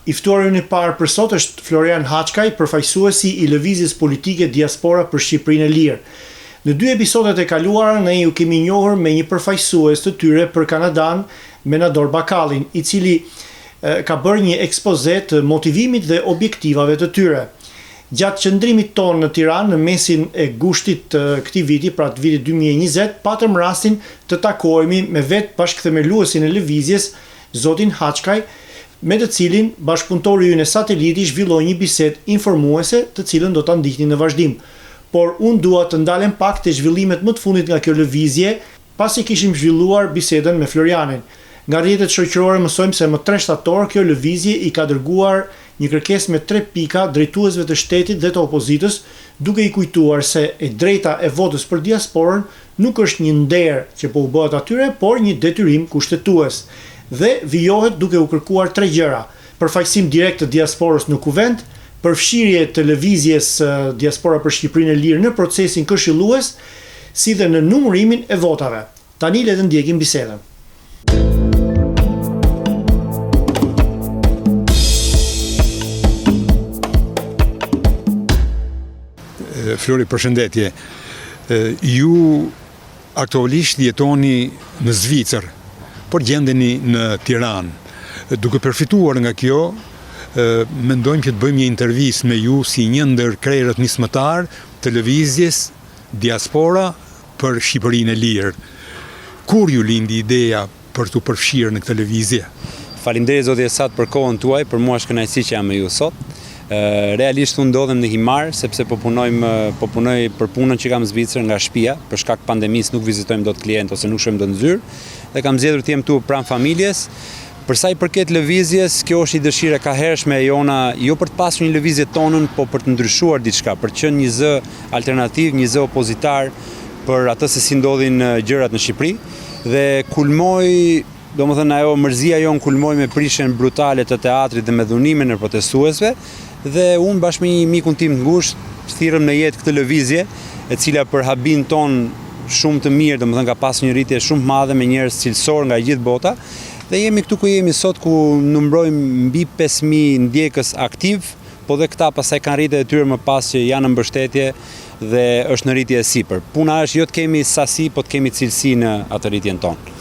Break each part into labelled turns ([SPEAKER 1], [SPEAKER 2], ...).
[SPEAKER 1] I ftuari i parë për sot është Florian Haçkaj, përfaqësuesi i lëvizjes politike Diaspora për Shqipërinë e Lirë. Në 2 episodet e kaluara ne ju kemi njohur me një përfaqësues të tyre për Kanadan, Menador Bakallin, i cili ka bërë një ekspoze të motivimit dhe objektivave të tyre. Gjatë qëndrimit tonë në Tiranë në mesin e gushtit të këtij viti, pra të vitit 2020, patëm rastin të takohemi me vetë bashkëthemeluesin e lëvizjes, zotin Haçkaj, me të cilin bashkëpunëtori ynë e Sateliti zhvilloi një bisedë informuese, të cilën do ta ndiqni në vazhdim. Por unë dua të ndalem pak te zhvillimet më të fundit nga kjo lëvizje, pasi kishim zhvilluar bisedën me Florianin. Nga rrjetet shoqërore mësojmë se më 3 shtator kjo lëvizje i ka dërguar një kërkesë me 3 pika drejtuesve të shtetit dhe të opozitës, duke i kujtuar se e drejta e votës për diasporën nuk është një nder që po u bëhet atyre, por një detyrim kushtetues. Dhe vijohet duke u kërkuar 3 gjëra: përfaqësim direkt të diasporës në kuvend, përfshirje të lëvizjes Diaspora për Shqipërinë e Lirë në procesin këshillues, si dhe në numërimin e votave. Tani le të ndjekim bisedën.
[SPEAKER 2] Flori, përshëndetje. Ju aktualisht jetoni në Zvicër, por gjendeni në Tiranë. Duke përfituar nga kjo, mendojmë që të bëjmë një intervistë me ju si një ndër krerët nismëtar të lëvizjes Diaspora për Shqipërinë e Lirë. Kur ju lindi ideja për të përfshirë në këtë lëvizje?
[SPEAKER 3] Faleminderit zoti Esat për kohën tuaj, për mua është kënaqësi që jam me ju sot. Realisht unë ndodhem në Himar, sepse po punoj për punën që kam në Zvicër nga shtëpia, për shkak pandemisë nuk vizitojmë dot klient ose nuk shohim dot në zyrë, dhe kam zgjedhur të jem këtu pranë familjes. Për sa i përket lëvizjes, kjo është një dëshirë ka hershme e jona, jo për të pasur një lëvizje tonën, po për të ndryshuar diçka, për të qenë një zë alternativ, një zë opozitar për atë se si ndodhin gjërat në Shqipëri, dhe kulmoi, domethënë ajo mërzia jon kulmoi me prishjen brutale të teatrit dhe me dhunimin e protestuesve, dhe unë bashkë me një mikun tim të ngushtë thirrëm në jetë këtë lëvizje, e cila për habin ton shumë të mirë, domethënë ka pasur një rritje shumë të madhe me njerëz cilësor nga gjithë bota, dhe jemi këtu ku jemi sot, ku numërojmë mbi 5000 ndjekës aktiv, po dhe këta pastaj kanë rritjet e tyre më pas që janë në mbështetje dhe është në rritje e sipër. Puna është jo të kemi sasi, po të kemi cilësi në atë rritjen tonë.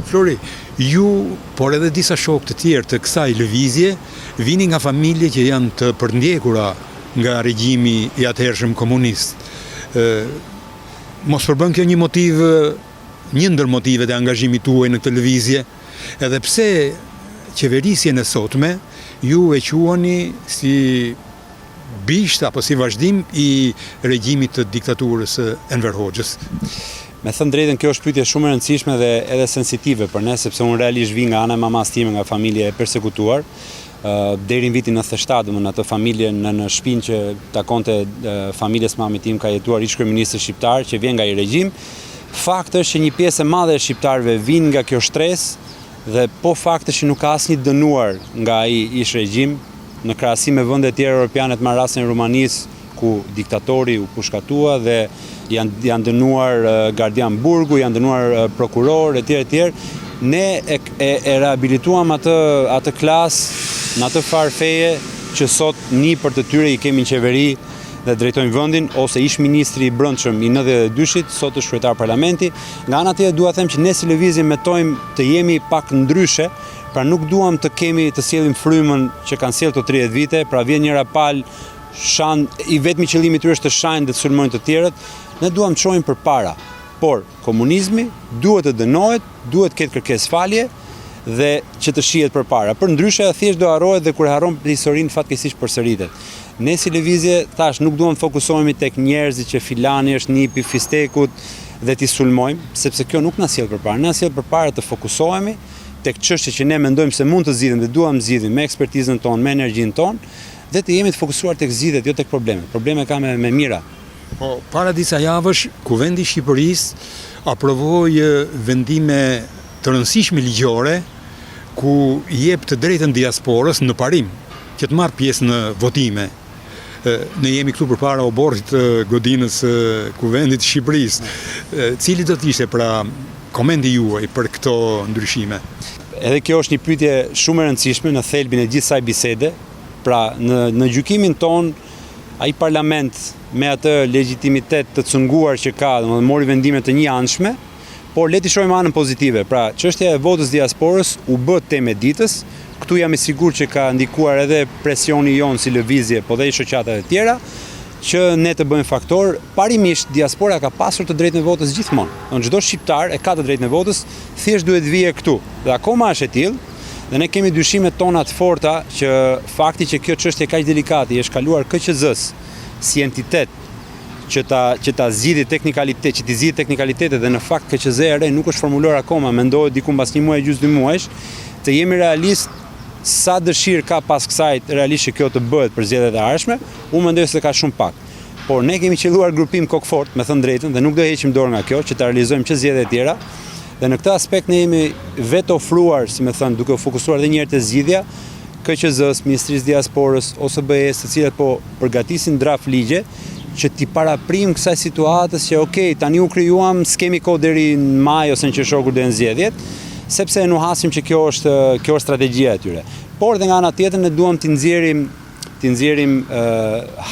[SPEAKER 2] Flori, ju, por edhe disa shokë të tjerë të kësaj lëvizje, vini nga familje që janë të përndjekura nga regjimi i atëhershëm komunist. Mos përbën kjo një ndër motivet e angazhimit tuaj në këtë lëvizje, edhe pse qeverisjen e sotme ju e quani si bisht apo si vazhdim i regjimit të diktaturës Enver Hoxhës.
[SPEAKER 3] Me thënë drejtën, kjo është pyetje shumë e rëndësishme dhe edhe sensitive për ne, sepse unë realisht vi nga ana e mamas time, nga familje e persekutuar, deri në vitin 97, në atë familje në shtëpinë që takonte familjes mamit tim ka jetuar ish-kryeministri shqiptar që vjen nga i regjim. Fakti është që një pjesë e madhe e shqiptarëve vijnë nga kjo shtresë, dhe po fakti është që nuk ka asnjë dënuar nga ai ish-regjim në krahasim me vende të tjera europiane, me rastin e Rumanisë, ku diktatori u pushkatua dhe janë dënuar gardian burgu, janë dënuar prokuror e tjerë. Ne e rehabilituam atë klasë në atë farë feje që sot nipër të tyre i kemi në qeveri dhe drejtojnë vendin, ose ish ministri i brendshëm i 92-shit, sot është kryetar parlamenti. Nga ana tjetër dua të them që ne si lëvizje metojmë të jemi pak ndryshe, pra nuk duam të sjellim frymën që kanë sjellë këto 30 vite, pra vjen një rapal i vetmi qëllimi i tyre është të shajnë dhe të sulmojnë të tjerët. Ne duam të shohim përpara, por komunizmi duhet të dënohet, duhet të ketë kërkesë falje dhe që të shihet përpara. Përndryshe thjesht do harrohet dhe kur harron historinë fatkeqësisht përsëritet. Ne si lëvizje thash nuk duam të fokusohemi tek njerëzit që filani është nipi fistekut dhe t'i sulmojmë, sepse kjo nuk na sjell përpara. Na sjell përpara të fokusohemi tek çështjet që ne mendojmë se mund të zgjidhen dhe duam zgjidhim me ekspertizën tonë, me energjinë tonë, dhe të jemi të fokusuar tek zgjidhjet, jo tek problemet. Probleme ka me mira.
[SPEAKER 2] Po, para disa javësh, Kuvendi i Shqipërisë aprovoi vendime të rëndësishme ligjore ku jep të drejtën diasporës në parim që të marrë pjesë në votime. Ne jemi këtu përpara oborrit godinës Kuvendit të Shqipërisë. Cili do të ishte pra komendi juaj për këto ndryshime?
[SPEAKER 3] edhe kjo është një pyetje shumë e rëndësishme në thelbin e gjithë kësaj bisede. Pra në gjykimin ton, ai parlament me atë legjitimitet të cunguar që ka, domethënë mori vendime të njëanshme, por le të shohim anën pozitive. Pra, çështja e votës diasporës u bë temë e ditës. Këtu jam i sigurt që ka ndikuar edhe presioni jon si lëvizje, po dhe i shoqatave të tjera, që ne të bëjmë faktor. Parimisht diaspora ka pasur të drejtën e votës gjithmonë. Çdo shqiptar e ka të drejtën e votës, thjesht duhet vije këtu. Dhe akoma është e tillë, dhe ne kemi dyshimet tona të forta që fakti që kjo çështje kaq delikate i është kaluar KQZ-s si entitet që ta zgjidhë teknikalitet, që t'i zgjidhë teknikalitetet dhe në fakt KQZ e re nuk është formuluar akoma, mendohet diku mbas një muaji gjysmë 2 muajsh, të jemi realist sa dëshirë ka pas kësaj realisht që kjo të bëhet për zgjedhjet e ardhshme, unë mendoj se ka shumë pak. Por ne kemi qelluar grupim kokfort, me thënë drejtën, dhe nuk do heqim dorë nga kjo, që ta realizojmë që zgjedhjet e tjera. Dhe në këtë aspekt ne jemi vetë ofruar, si më thënë, duke u fokusuar edhe një herë te zgjidhja, KQZ-s, Ministrisë Diasporës, OSBE-s, të cilat po përgatisin draft ligje që t'i paraprim kësaj situatës që okay, tani u krijuam, s'kemi kohë deri në maj ose në qershor kur do të zgjedhjet, sepse e nuhasim që kjo është strategjia e tyre. Por dhe nga ana tjetër ne duam t'i nxjerrim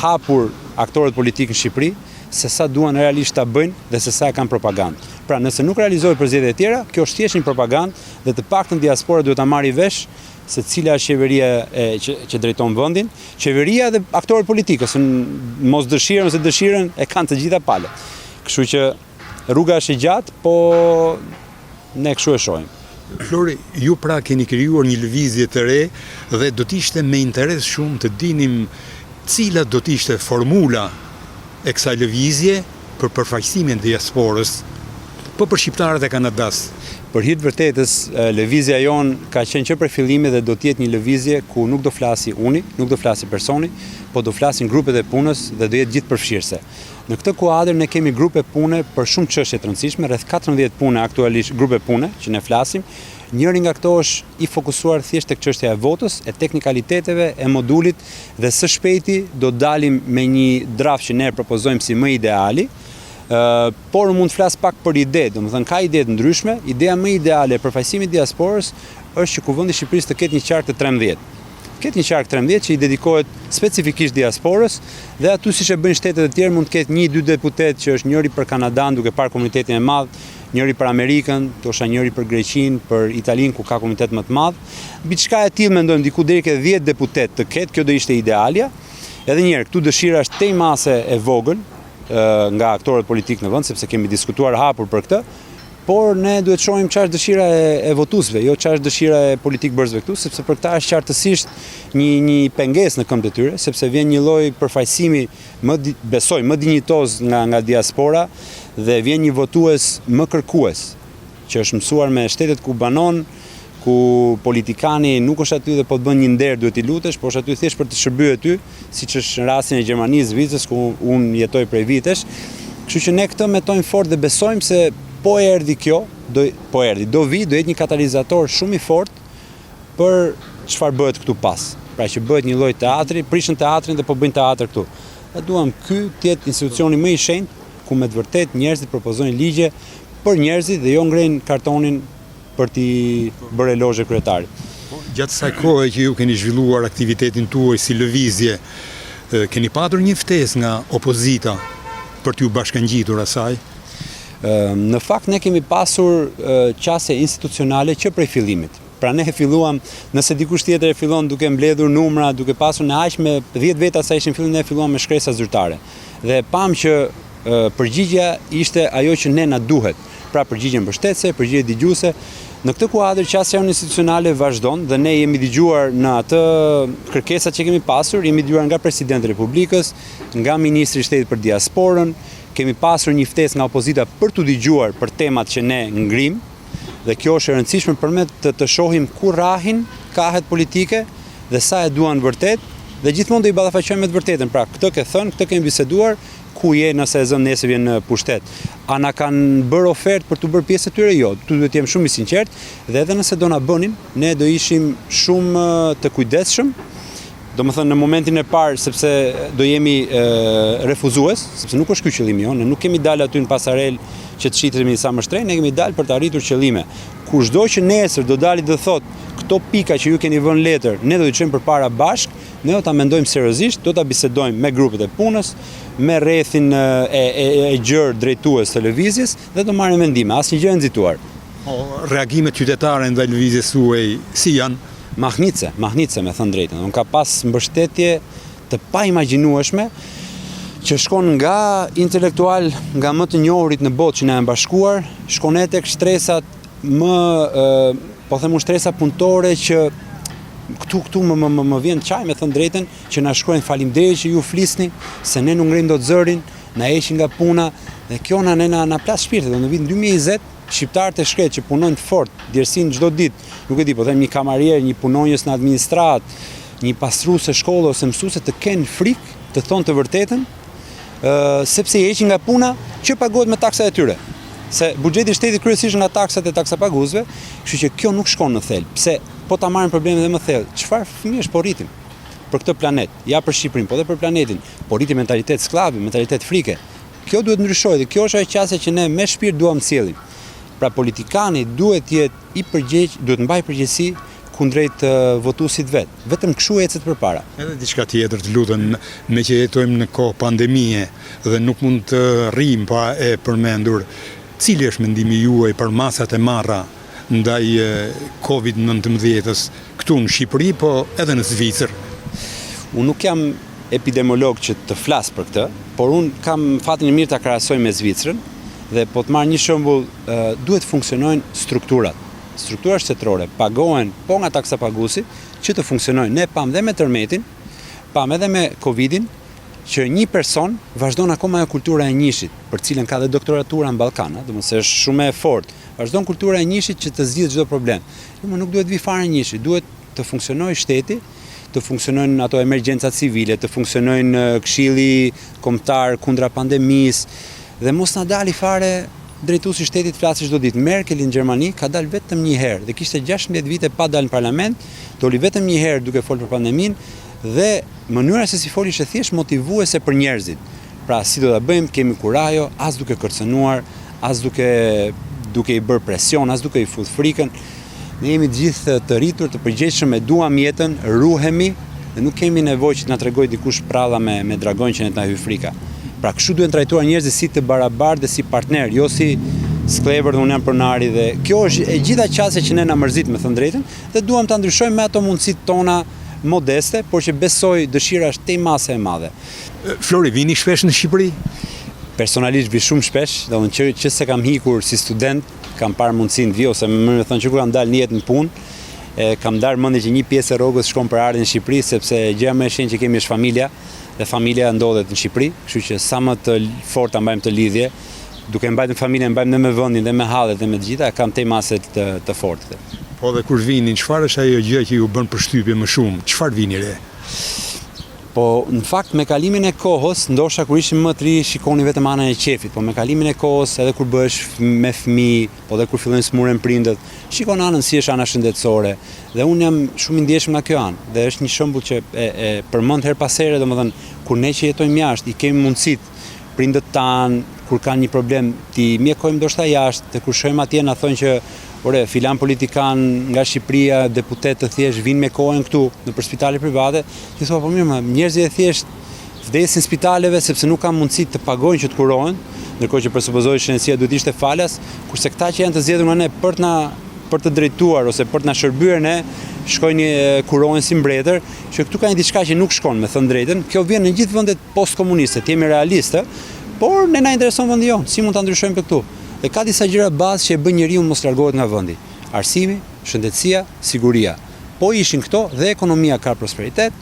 [SPEAKER 3] hapur aktorët politikë në Shqipëri se sa duan realisht ta bëjnë dhe se sa e kanë propagandë. Pra, nëse nuk realizohet për zgjedhjet e tjera, kjo është thjesht një propagandë dhe të paktën diaspora duhet ta marrë vesh se cila është qeveria që drejton vendin, qeveria dhe aktorët politikë, ose mos dëshirën ose dëshirën e kanë të gjitha palët. Kështu që rruga është e gjatë, po ne kështu e shohim.
[SPEAKER 2] Flori, ju pra keni krijuar një lëvizje të re dhe do t'ishte me interes shumë të dinim cila do t'ishte formula e kësaj lëvizje për përfaqësimin e diasporës, po për shqiptarët e Kanadas.
[SPEAKER 3] Për hir të vërtetës, lëvizja jon ka qenë që për fillimi dhe do të jetë një lëvizje ku nuk do flasi uni, nuk do flasi personi, po do flasin grupet e punës dhe do jetë gjithë përfshirëse. Në këtë kuadër ne kemi grupe pune për shumë çështje të rëndësishme, rreth 14 pune aktualisht grupe pune që ne flasim. Njëri nga këto është i fokusuar thjesht tek çështja e votës, e teknikaliteteve, e modulit dhe së shpejti do dalim me një draft që ne propozojmë si më ideali. Por mund të flas pak për ide, domethënë ka ide të ndryshme. Ideja më ideale e përfaqësimit diasporës është që Kuvendi i Shqipërisë të ketë një qark të 13. Ketë një qark 13 që i dedikohet specifikisht diasporës dhe aty siç e bëjnë shtetet e tjera mund të ketë 1-2 deputet që është njëri për Kanadan duke parë komunitetin e madh, njëri për Amerikën, ndoshta njëri për Greqinë, për Italinë ku ka komunitet më të madh. Mbi çka e tillë mendojmë diku deri ke 10 deputet të ketë, kjo do ishte idealja. Edhe një herë, këtu dëshira është tej mase e vogël nga aktorët politikë në vend, sepse kemi diskutuar hapur për këtë, por ne duhet shohim çfarë është dëshira e votuesve, jo çfarë është dëshira e politikëbërësve këtu, sepse për këtë është qartësisht një pengesë në këmbët e tyre, sepse vjen një lloj përfaqësimi më dinjitoz nga diaspora dhe vjen një votues më kërkues, që është mësuar me shtetet ku banon, ku politikani nuk është aty dhe po të bën një nder duhet i lutesh, por është aty thjesht për të shërbyer aty, siç është në rastin e Gjermanisë, Zvicrës ku unë jetoj prej vitesh. Kështu që ne këtë metojmë fort dhe besojmë se po erdhi kjo, do jetë një katalizator shumë i fortë për çfarë bëhet këtu pas. Pra që bëhet një lloj teatri, prishën teatrin dhe po bëjnë teatr këtu. Ne duam ky të jetë institucioni më i shenjtë ku me të vërtetë njerëzit propozojnë ligje për njerëzit dhe jo ngrejnë kartonin për t'i bërë elozhe kryetarit.
[SPEAKER 2] Gjatë kësaj kohe që ju keni zhvilluar aktivitetin tuaj si lëvizje, keni patur një ftesë nga opozita për t'ju bashkangjitur asaj?
[SPEAKER 3] Në fakt ne kemi pasur qasje institucionale që prej fillimit. Pra ne filluam, nëse dikush tjetër e fillon duke mbledhur numra, duke pasur në aq me 10 veta sa ishin fillim, ne filluam me shkresa zyrtare. Dhe pam që përgjigjja ishte ajo që ne na duhet. Pra përgjigje mbështetëse, përgjigje dëgjuese. Në këtë kuadër qasja institucionale vazhdon dhe ne jemi dëgjuar në atë kërkesat që kemi pasur, jemi dëgjuar nga Presidenti i Republikës, nga Ministri i Shtetit për diasporën, kemi pasur një ftesë nga opozita për t'u dëgjuar për temat që ne ngrim, dhe kjo është e rëndësishme përmet të shohim ku rrahin kahet politike dhe sa e duan vërtet, dhe gjithmonë do i ballafaqojmë me të vërtetën. Pra këtë ke thënë, këtë kemi biseduar, ku je nëse e zën nesër vjen në pushtet. A na kanë bërë ofertë për të bërë pjesë të tyre? Jo, tu duhet të jem shumë i sinqert dhe edhe nëse do na bënin, ne do ishim shumë të kujdesshëm Domethënë në momentin e parë, sepse do jemi refuzues, sepse nuk është ky qëllimi jonë, ne nuk kemi dalë aty në pasarel që të shitemi sa më shtrenjtë, ne kemi dalë për të arritur qëllime. Kushdo që nesër do dali dhe thotë këto pika që ju keni vënë letër, ne do t'i çojmë përpara bashk, ne do ta mendojmë seriozisht, do ta bisedojmë me grupet e punës, me rrethin e gjerë drejtues të lëvizjes dhe do marrim mendime, asnjë gjë e nxituar.
[SPEAKER 2] Reagimet qytetare ndaj lëvizjes suaj si janë?
[SPEAKER 3] Mahnitse me thënë drejtën. Unë ka pas mbështetje të paimagjinueshme që shkon nga intelektual, nga më të njohurit në botë që na janë bashkuar, shkon edhe tek shtresat po them shtresa punëtore që këtu më vjen çaj me thënë drejtën që na shkruajnë faleminderit që ju flisni, se ne nuk ngrim dot zërin, na heqin nga puna dhe kjo na plas shpirtin. Në vitin 2020 shqiptarët e shkret që punojnë fort, djersin çdo ditë, nuk e di, po them një kamarier, një punonjës në administrat, një pastruese shkolle ose mësuese të kenë frikë të thonë të vërtetën, sepse i heqin nga puna që pagohet me taksat e tyre. Se buxheti i shtetit kryesisht nga taksat e taksapaguesve, kështu që kjo nuk shkon në thelb. Pse po ta marrim problemin edhe më thellë, çfarë fëmijësh po rritim për këtë planet, ja për Shqipërinë, po edhe për planetin, po rritim mentalitet sklavi, mentalitet frike. Kjo duhet ndryshojë dhe kjo është ajo qasje që ne me shpirt duam të sjellim. Pra politikani duhet jetë i përgjegjës, duhet mbaj përgjegjësi kundrejt votuesit vet. Vetëm kështu ecet përpara.
[SPEAKER 2] Edhe diçka tjetër të lutem, me që jetojmë në kohë pandemie dhe nuk mund të rrim pa e përmendur, cili është mendimi juaj për masat e marra ndaj COVID-19-s këtu në Shqipëri, po edhe në Zvicër?
[SPEAKER 3] Unë nuk jam epidemiolog që të flas për këtë, por unë kam fatin e mirë ta krahasoj me Zvicrën. Dhe po të marrë një shembull, duhet funksionojnë strukturat. Strukturat shtetërore pagohen po nga taksapaguesi që të funksionojnë. Ne pam dhe me tërmetin, pam edhe me Covidin, që një person vazhdon akoma ajo kultura e njishit, për cilën ka dhe doktoratura në Ballkan, domethënë është shumë e fortë. Vazhdon kultura e njishit që të zgjidhë çdo problem. Nuk duhet vi fare njishit, duhet të funksionojë shteti, të funksionojnë ato emergjencat civile, të funksionojnë këshilli kombëtar kundra pandemisë. Dhe mos na dali fare drejtuesi i shtetit flasi çdo ditë. Merkel në Gjermani ka dalë vetëm një herë dhe kishte 16 vite pa dalë në parlament, doli vetëm një herë duke folur për pandeminë dhe mënyra se si foli ishte thjesht motivuese për njerëzit. Pra si do ta bëjmë, kemi kurajo, as duke kërcënuar, as duke i bërë presion, as duke i futur frikën. Ne jemi të gjithë të rritur, të përgjegjshëm, e duam jetën, ruhemi dhe nuk kemi nevojë që të na tregojë dikush pralla me dragon që ne ta hyj frika. Pra kështu duhen trajtuar njerëzit si të barabartë dhe si partner, jo si sklever dhe unë jam pronari dhe kjo është e gjitha qasja që ne na mërzit me thënë drejtën dhe duam ta ndryshojmë me ato mundësitë tona modeste, por që besoj dëshira është tej mase e madhe.
[SPEAKER 2] Flori, vini shpesh në Shqipëri?
[SPEAKER 3] Personalisht vi shumë shpesh, domethënë që se kam hikur si student, kam parë mundësinë të vi ose më thënë që kur kam dalë një jetë në punë, kam darë mendje që një pjesë e rrogës shkon për ardhin në Shqipëri, sepse gjëja më e shenjtë që kemi është familja. Dhe familja ndodhet në Shqipëri, kështu që sa më të forta mbajmë të lidhje, duke mbajtur familjen, mbajmë dhe me vendin dhe me hallet dhe me të gjitha, kam tej mase të fortë.
[SPEAKER 2] Po dhe kur vini, çfarë është ajo gjë që ju bën përshtypje më shumë? Çfarë vini re?
[SPEAKER 3] Po në fakt me kalimin e kohës, ndoshta kur ishim më të ri shikoni vetëm anën e qefit, po me kalimin e kohës, edhe kur bëhesh me fëmijë, po edhe kur fillojnë smuren prindët, shikon anën si është ana shëndetësore. Dhe unë jam shumë i ndjeshëm nga kjo anë. Dhe është një shembull që e përmend her pas here, domethënë kur ne që jetojmë jashtë, i kemi mundësitë prindët tan, kur kanë një problem, ti mjekojmë ndoshta jashtë, dhe kur shojmë atje na thonë që ore, filan politikan nga Shqipëria, deputet të thjesht vinë me kohën këtu në për spitale private, ti thua po mirë, njerëzit e thjesht vdesin spitaleve sepse nuk kanë mundësi të pagojnë që të kurohen, ndërkohë që presupozoj shëndesia duhet ishte falas, kurse këta që janë të zgjedhur nga ne për të drejtuar ose për të na shërbyer ne, shkojnë kurohen si mbretër, që këtu ka një diçka që nuk shkon, me thënë drejtën. Kjo vjen në gjithë vendet postkomuniste, jemi realistë, por ne na intereson vendi jon, si mund ta ndryshojmë këtu. Dhe ka disa gjëra bazë që e bën njeriu mos largohet nga vendi. Arsimi, shëndetësia, siguria. Po ishin këto dhe ekonomia ka prosperitet,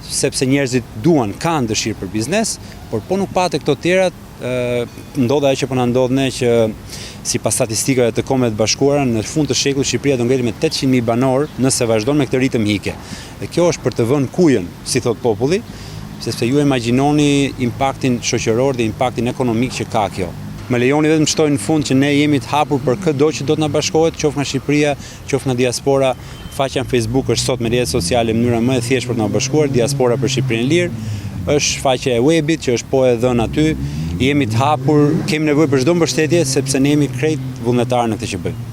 [SPEAKER 3] sepse njerëzit duan, kanë dëshirë për biznes, por po nuk patë këto tjerat, ndodha ajo që po na ndodh ne që sipas statistikave të Kombeve të Bashkuara në fund të shekullit Shqipëria do ngelet me 800.000 banor nëse vazhdon me këtë ritëm hike. Dhe kjo është për të vënë kujën, si thot populli, sepse ju imagjinoni impaktin shoqëror dhe impaktin ekonomik që ka kjo. Më lejoni vetëm shtoj në fund që ne jemi të hapur për çdo që do të na bashkohet, qoftë nga Shqipëria, qoftë nga diaspora. Faqja në Facebook është sot me rrjetet sociale mënyra më e thjeshtë për të na bashkuar, Diaspora për Shqipërinë e Lirë. Është faqja e webit që është po e dhënë aty. Jemi të hapur, kemi nevojë për çdo mbështetje sepse ne jemi krejt vullnetarë në këtë që bëjmë.